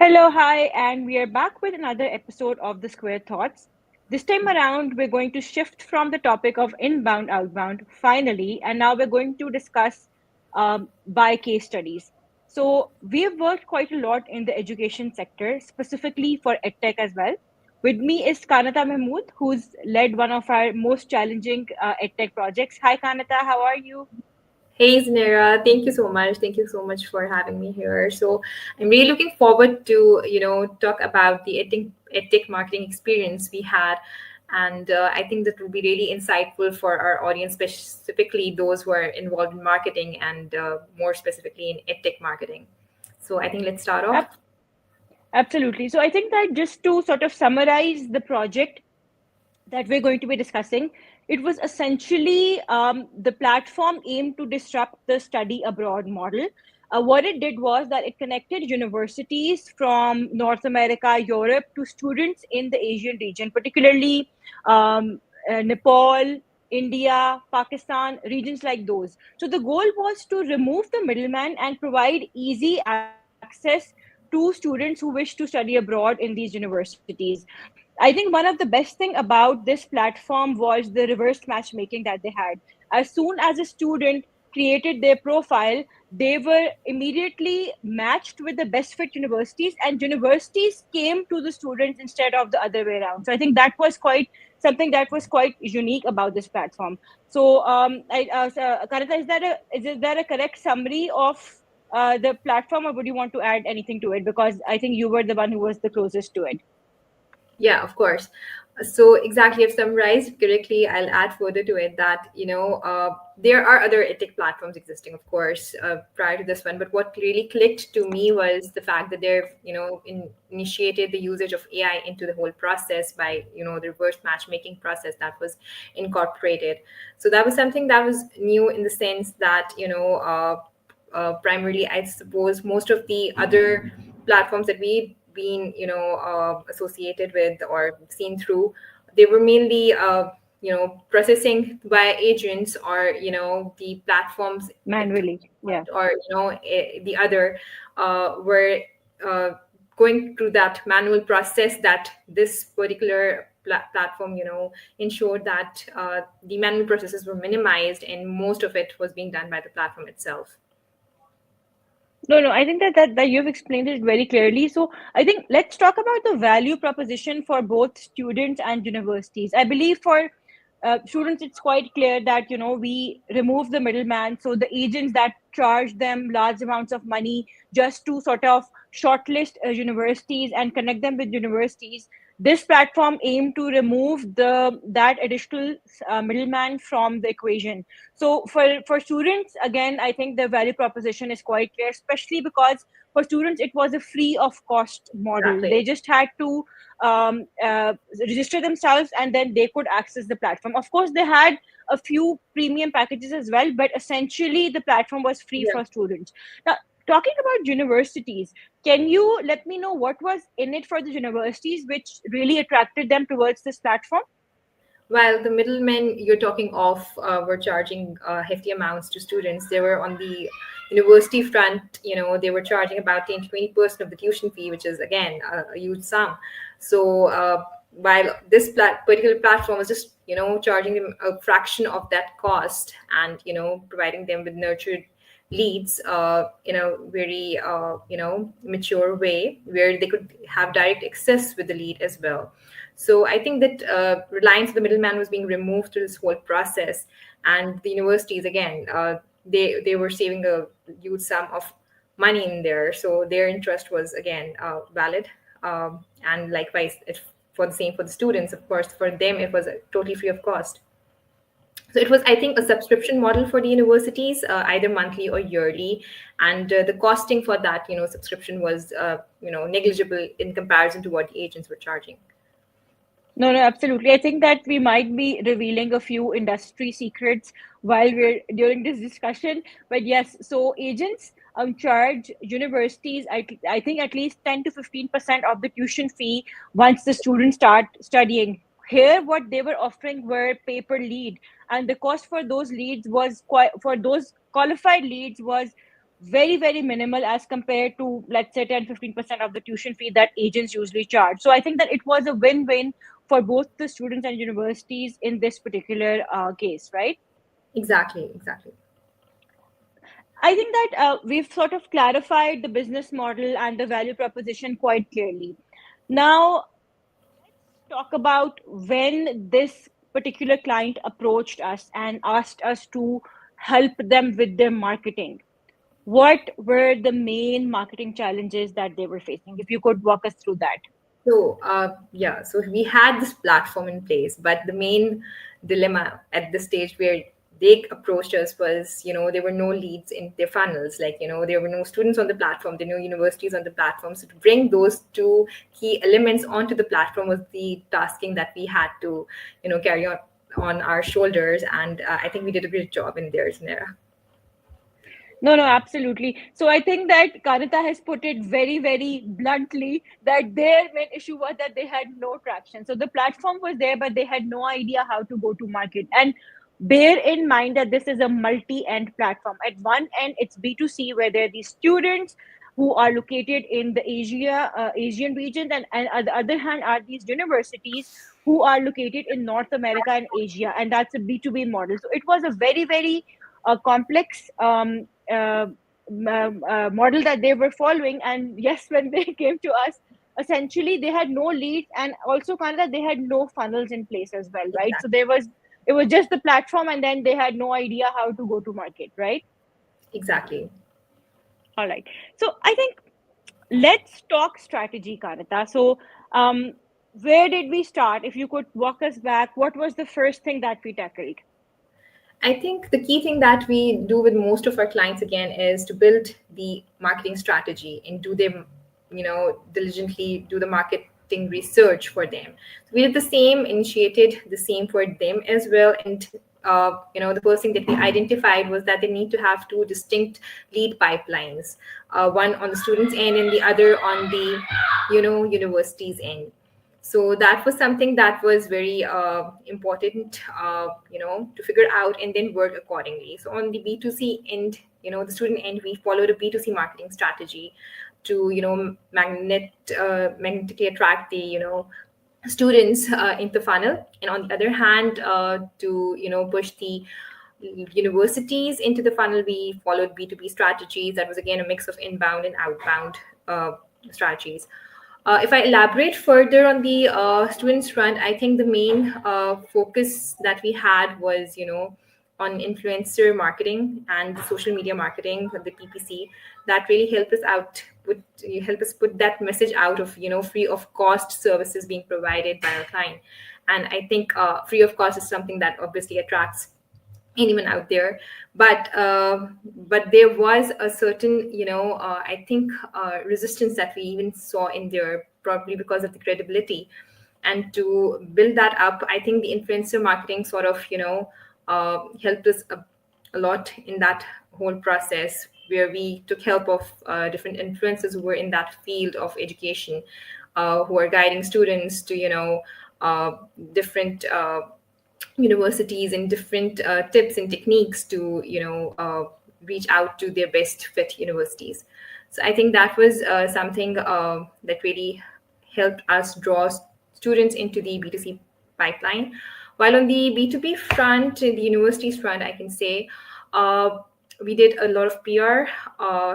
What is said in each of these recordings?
Hello, hi, and we are back with another episode of the Square Thoughts. This time around, we're going to shift from the topic of inbound, outbound, finally, and now we're going to discuss by case studies. So, we've worked quite a lot in the education sector, specifically for EdTech as well. With me is Qanaita Mehmood, who's led one of our most challenging EdTech projects. Hi, Qanaita, how are you? Hey Zunaira, thank you so much. Thank you so much for having me here. So I'm really looking forward to talk about the ethic marketing experience we had, and I think that will be really insightful for our audience, specifically those who are involved in marketing and more specifically in ethic marketing. So I think let's start off. Absolutely. So I think that just to sort of summarize the project that we're going to be discussing, it was essentially the platform aimed to disrupt the study abroad model. What it did was that it connected universities from North America, Europe to students in the Asian region, particularly Nepal, India, Pakistan, regions like those. So the goal was to remove the middleman and provide easy access to students who wish to study abroad in these universities. I think one of the best thing about this platform was the reverse matchmaking that they had. As soon as a student created their profile, they were immediately matched with the best fit universities, and universities came to the students instead of the other way around. So I think that was quite something that was quite unique about this platform. So, Karatha, is that a correct summary of the platform, or would you want to add anything to it? Because I think you were the one who was the closest to it. Yeah, of course. So exactly, if summarized correctly, I'll add further to it that there are other ethic platforms existing, of course, prior to this one. But what really clicked to me was the fact that they've initiated the usage of AI into the whole process by the reverse matchmaking process that was incorporated. So that was something that was new in the sense that primarily, I suppose most of the other platforms that we've been associated with or seen through, they were mainly processing by agents or the platforms Manually. Yeah. or the other were uh, going through that manual process that this particular platform ensured that the manual processes were minimized and most of it was being done by the platform itself. No, no, I think that you've explained it very clearly. So I think let's talk about the value proposition for both students and universities. I believe for students, it's quite clear that we remove the middleman, so the agents that charge them large amounts of money just to sort of shortlist universities and connect them with universities. This platform aimed to remove the that additional middleman from the equation. So for students, again, I think the value proposition is quite clear, especially because for students it was a free of cost model. Exactly. They just had to register themselves and then they could access the platform. Of course, they had a few premium packages as well, but essentially the platform was free Yeah. for students. Now, talking about universities, can you let me know what was in it for the universities which really attracted them towards this platform? While the middlemen you're talking of were charging hefty amounts to students, they were on the university front. They were charging about 10 to 20% of the tuition fee, which is again a huge sum. So while this particular platform was just charging them a fraction of that cost and providing them with nurtured leads in a very mature way where they could have direct access with the lead as well. So I think that reliance of the middleman was being removed through this whole process, and the universities again, they were saving a huge sum of money in there, so their interest was again valid, and likewise for the same for the students. Of course, for them it was totally free of cost. So it was, I think, a subscription model for the universities, either monthly or yearly, and the costing for that subscription was negligible in comparison to what the agents were charging. No, no, absolutely. I think that we might be revealing a few industry secrets while we're during this discussion. But yes, so agents charge universities, I think at least 10 to 15% of the tuition fee once the students start studying. Here, what they were offering were paper lead, and the cost for those leads was quite for those qualified leads was very, very minimal as compared to, let's say, 10-15% of the tuition fee that agents usually charge. So I think that it was a win-win for both the students and universities in this particular case, right? Exactly, exactly. I think that we've sort of clarified the business model and the value proposition quite clearly. Now, talk about when this particular client approached us and asked us to help them with their marketing. What were the main marketing challenges that they were facing? If you could walk us through that. So, yeah, so we had this platform in place, but the main dilemma at the stage where they approached us was, there were no leads in their funnels. Like, there were no students on the platform, there were no universities on the platform. So, to bring those two key elements onto the platform was the tasking that we had to, carry on our shoulders. And I think we did a great job in there, Zunaira. No, no, absolutely. So I think that Kanita has put it very, very bluntly that their main issue was that they had no traction. So the platform was there, but they had no idea how to go to market. And bear in mind that this is a multi-end platform. At one end, it's B2C, where there are these students who are located in the Asian region, and on the other hand are these universities who are located in North America and Asia, and that's a B2B model. So it was a very, very complex model that they were following. And yes, when they came to us, essentially they had no leads, and also kind of they had no funnels in place as well, right? So Exactly. there was, it was just the platform, and then they had no idea how to go to market, right? Exactly. All right. So I think let's talk strategy, Karita. So where did we start? If you could walk us back, what was the first thing that we tackled? I think the key thing that we do with most of our clients again is to build the marketing strategy and do them, diligently do the marketing research for them. So we did the same, initiated the same for them as well. And, the first thing that we identified was that they need to have two distinct lead pipelines, one on the students' end and the other on the, university's end. So that was something that was very important, to figure out and then work accordingly. So on the B2C end, the student end, we followed a B2C marketing strategy to, magnetically attract the, students in the funnel. And on the other hand, to, push the universities into the funnel, we followed B2B strategies. That was again a mix of inbound and outbound strategies. If I elaborate further on the students front, I think the main focus that we had was, on influencer marketing and social media marketing, the PPC. That really helped us out. Help us put that message out of, free of cost services being provided by our client. And I think free of cost is something that obviously attracts anyone out there, but there was a certain, I think resistance that we even saw in there, probably because of the credibility. And to build that up, I think the influencer marketing sort of, helped us a lot in that whole process, where we took help of different influencers who were in that field of education, who are guiding students to, uh, different universities and different tips and techniques to, reach out to their best fit universities. So I think that was something that really helped us draw students into the B2C pipeline. While on the B2B front, the universities front, I can say uh, we did a lot of PR,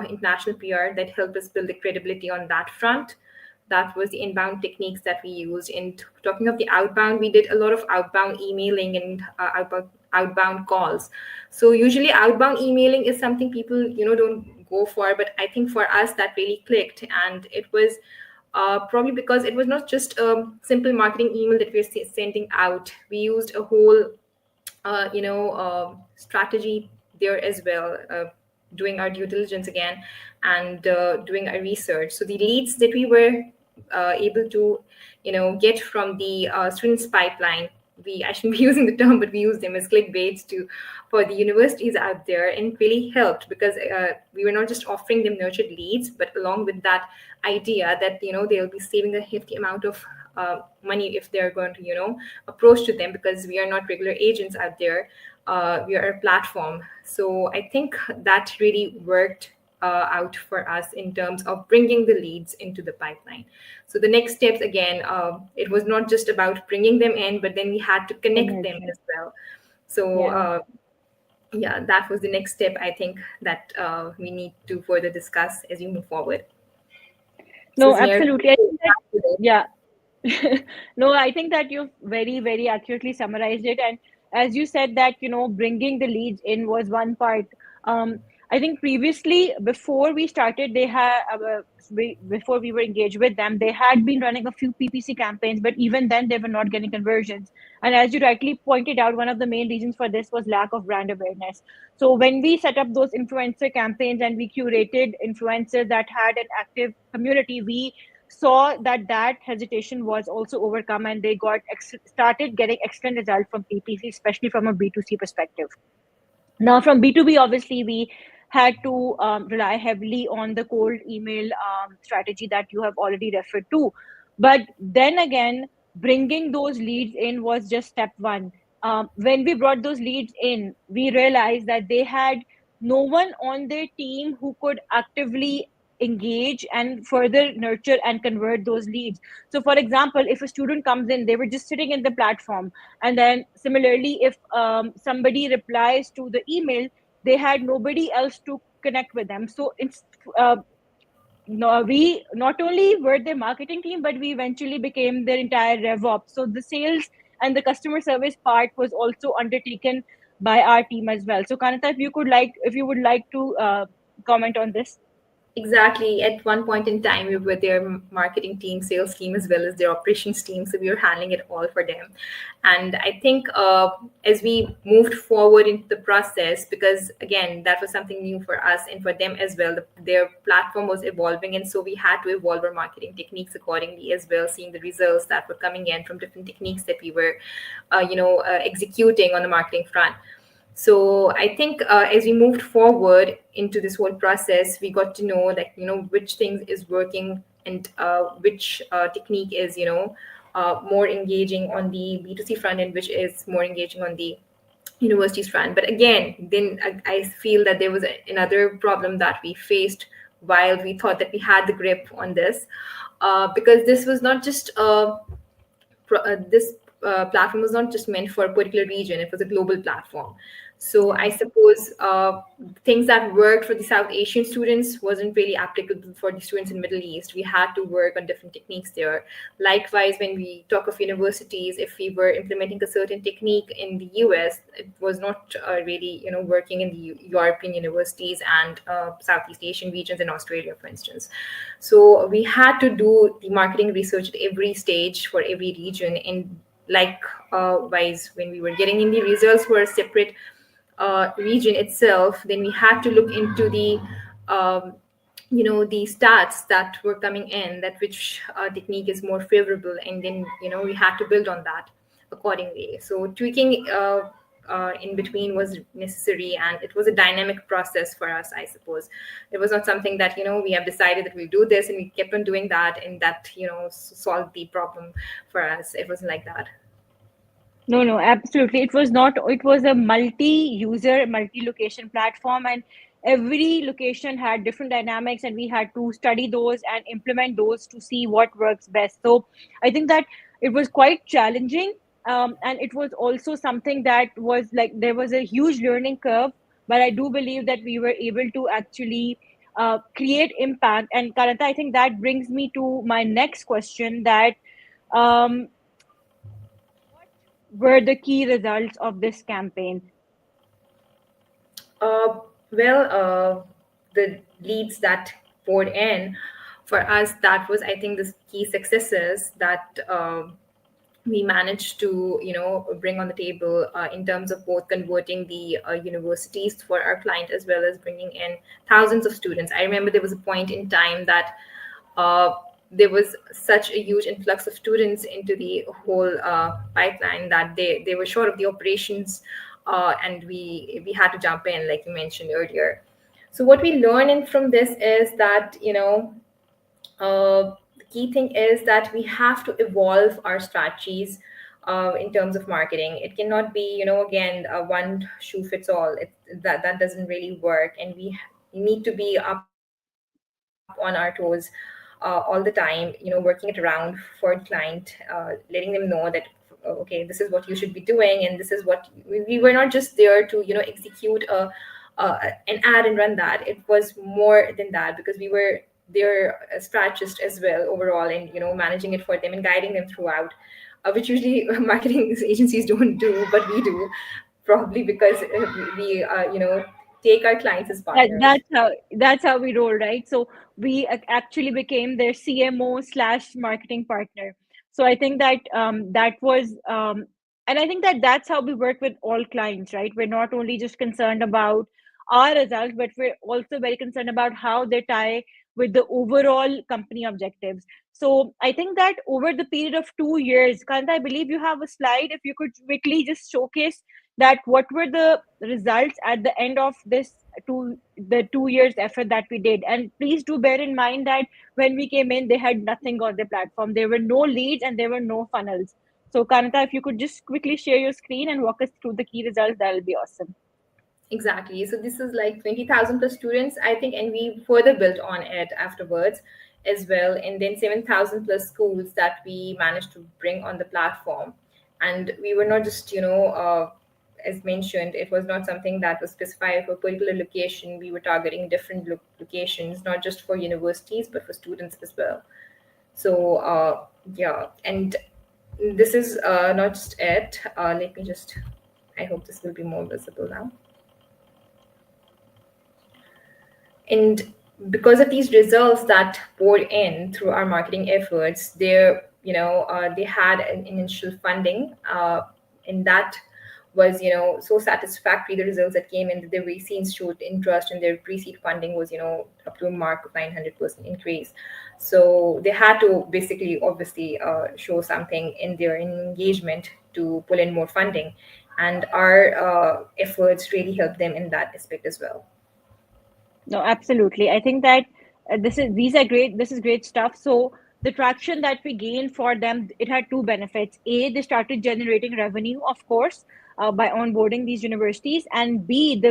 international PR, that helped us build the credibility on that front. That was the inbound techniques that we used. In talking of the outbound, we did a lot of outbound emailing and outbound calls. So usually outbound emailing is something people, don't go for, but I think for us that really clicked. And it was probably because it was not just a simple marketing email that we were sending out. We used a whole strategy there as well, doing our due diligence again, and doing our research. So the leads that we were able to, get from the students pipeline, I shouldn't be using the term, but we use them as clickbaits to for the universities out there, and it really helped because we were not just offering them nurtured leads, but along with that idea that, they'll be saving a hefty amount of money if they're going to, approach to them, because we are not regular agents out there. We are a platform. So I think that really worked out for us in terms of bringing the leads into the pipeline. So the next steps, again, it was not just about bringing them in, but then we had to connect them Connection. as well. So Yeah. yeah, that was the next step, I think, that we need to further discuss as we move forward. So No, Zunair, absolutely. I think that, yeah. No, I think that you've very, very accurately summarized it. And as you said that, bringing the leads in was one part. Um, I think previously, before we started, before we were engaged with them, they had been running a few PPC campaigns, but even then they were not getting conversions. And as you rightly pointed out, one of the main reasons for this was lack of brand awareness. So when we set up those influencer campaigns and we curated influencers that had an active community, we saw that hesitation was also overcome, and they started getting excellent results from PPC, especially from a B2C perspective. Now, from B2B, obviously, we had to rely heavily on the cold email strategy that you have already referred to. But then again, bringing those leads in was just step one. When we brought those leads in, we realized that they had no one on their team who could actively engage and further nurture and convert those leads. So, for example, if a student comes in, they were just sitting in the platform, and then similarly, if somebody replies to the email, they had nobody else to connect with them. So it's no, we not only were their marketing team, but we eventually became their entire RevOps. So the sales and the customer service part was also undertaken by our team as well. So Qanaita, if you would like to comment on this. exactly. At one point in time, we were their marketing team, sales team, as well as their operations team. So we were handling it all for them. And I think as we moved forward into the process, because again, that was something new for us and for them as well, their platform was evolving. And so we had to evolve our marketing techniques accordingly as well, seeing the results that were coming in from different techniques that we were, executing on the marketing front. So I think as we moved forward into this whole process, we got to know that which things is working, and which technique is more engaging on the B2C front, and which is more engaging on the universities front. But again, then I feel that there was another problem that we faced while we thought that we had the grip on this, because this was not just this platform was not just meant for a particular region, it was a global platform. So I Yeah. suppose things that worked for the South Asian students wasn't really applicable for the students in Middle East. We had to work on different techniques there. Likewise, when we talk of universities, if we were implementing a certain technique in the US, it was not really working in the European universities and Southeast Asian regions in Australia, for instance. So we had to do the marketing research at every stage for every region. And wise, when we were getting in the results for a separate region itself, then we had to look into the the stats that were coming in, that which technique is more favorable, and then we had to build on that accordingly. So tweaking in between was necessary, and it was a dynamic process for us, I suppose. It was not something that we have decided that we'll do this and we kept on doing that, and that solved the problem for us. It wasn't like that. No, no, absolutely. It was not, it was a multi-user, multi-location platform, and every location had different dynamics, and we had to study those and implement those to see what works best. So I think that it was quite challenging. And it was also something that was like there was a huge learning curve, but I do believe that we were able to actually create impact. And Karanta, I think that brings me to my next question that um, what were the key results of this campaign? Uh, well, the leads that poured in for us, that was, I think, the key successes that we managed to, bring on the table in terms of both converting the universities for our client, as well as bringing in thousands of students. I remember there was a point in time that uh, there was such a huge influx of students into the whole pipeline that they were short of the operations, and we had to jump in, like you mentioned earlier. So what we learn in from this is that the key thing is that we have to evolve our strategies in terms of marketing. It cannot be, again, one shoe fits all. That doesn't really work, and we need to be up up on our toes all the time, working it around for the client, letting them know that, okay, this is what you should be doing, and this is what we were not just there to, execute an ad and run that. It was more than that, because we were there as strategists as well overall, and, managing it for them and guiding them throughout, which usually marketing agencies don't do, but we do, probably because we take our clients as That, partners. that's how we roll, right? So we actually became their CMO slash marketing partner. So I think that that was and I think that that's how we work with all clients, right? We're not only just concerned about our results, but we're also very concerned about how they tie with the overall company objectives. So I think that over the period of 2 years, Kanta, I believe you have a slide. If you could quickly just showcase that what were the results at the end of the 2 years effort that we did. And please do bear in mind that when we came in, they had nothing on the platform. There were no leads and there were no funnels. So Kanata, if you could just quickly share your screen and walk us through the key results, that'll be awesome. Exactly. So this is like 20,000 plus students, I think, and we further built on it afterwards as well. And then 7,000 plus schools that we managed to bring on the platform. And we were not just, as mentioned, it was not something that was specified for a particular location. We were targeting different locations, not just for universities, but for students as well. So, yeah. And this is not just it. Let me just, I hope this will be more visible now. And because of these results that poured in through our marketing efforts, they had an initial funding, and that was, so satisfactory. The results that came in, that the VCs showed interest, and their pre-seed funding was, up to a mark of 900% increase. So they had to basically, obviously, show something in their engagement to pull in more funding, and our efforts really helped them in that aspect as well. No, absolutely. I think that these are great. This is great stuff. So the traction that we gained for them, it had two benefits. A, they started generating revenue, of course, by onboarding these universities, and B, the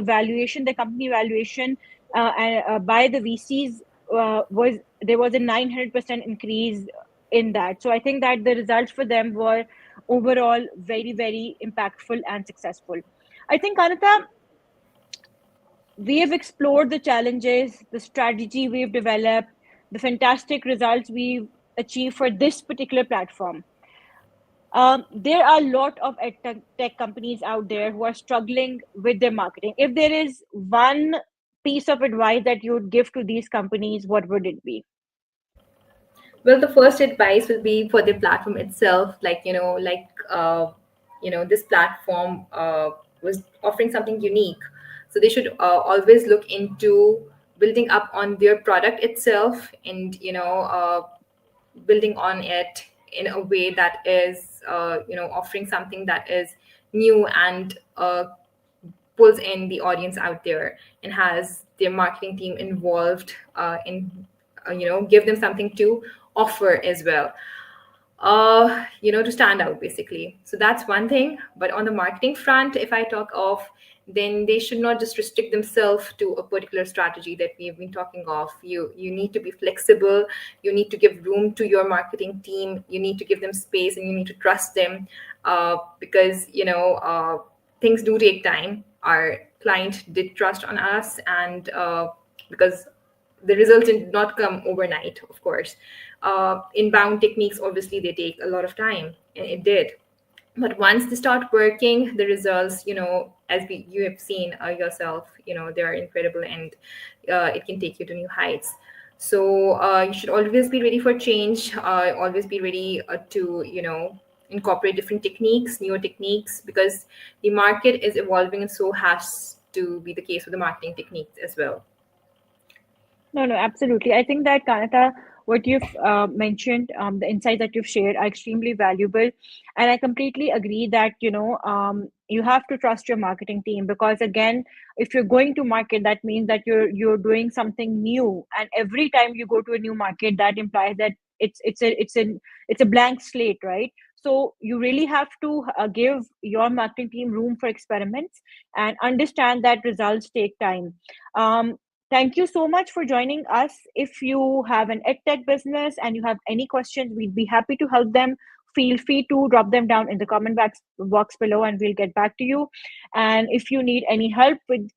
company valuation by the VCs was there was a 900% increase in that. So I think that the results for them were overall very, very impactful and successful. I think, Anita, we have explored the challenges, the strategy we've developed, the fantastic results we've achieved for this particular platform. There are a lot of tech companies out there who are struggling with their marketing. If there is one piece of advice that you would give to these companies, what would it be? Well, the first advice will be for the platform itself. This platform was offering something unique. So they should always look into building up on their product itself, and, building on it in a way that is, offering something that is new, and pulls in the audience out there, and has their marketing team involved in, give them something to offer as well, to stand out basically. So that's one thing. But on the marketing front, if I talk of, then they should not just restrict themselves to a particular strategy that we've been talking of. You need to be flexible. You need to give room to your marketing team. You need to give them space, and you need to trust them, because things do take time. Our client did trust on us, and because the results did not come overnight, of course. Inbound techniques, obviously, they take a lot of time, and it did. But once they start working, the results, you have seen yourself, they are incredible, and it can take you to new heights. So you should always be ready for change. Always be ready to, incorporate different techniques, newer techniques, because the market is evolving, and so has to be the case with the marketing techniques as well. No, no, absolutely. I think that Kanata, what you've mentioned, the insights that you've shared are extremely valuable, and I completely agree that you have to trust your marketing team, because again, if you're going to market, that means that you're doing something new, and every time you go to a new market, that implies that it's a blank slate, right? So you really have to give your marketing team room for experiments and understand that results take time. Thank you so much for joining us. If you have an EdTech business and you have any questions, we'd be happy to help them. Feel free to drop them down in the box below and we'll get back to you. And if you need any help with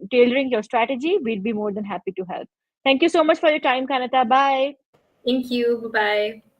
tailoring your strategy, we'd be more than happy to help. Thank you so much for your time, Qanaita. Bye. Thank you. Bye bye.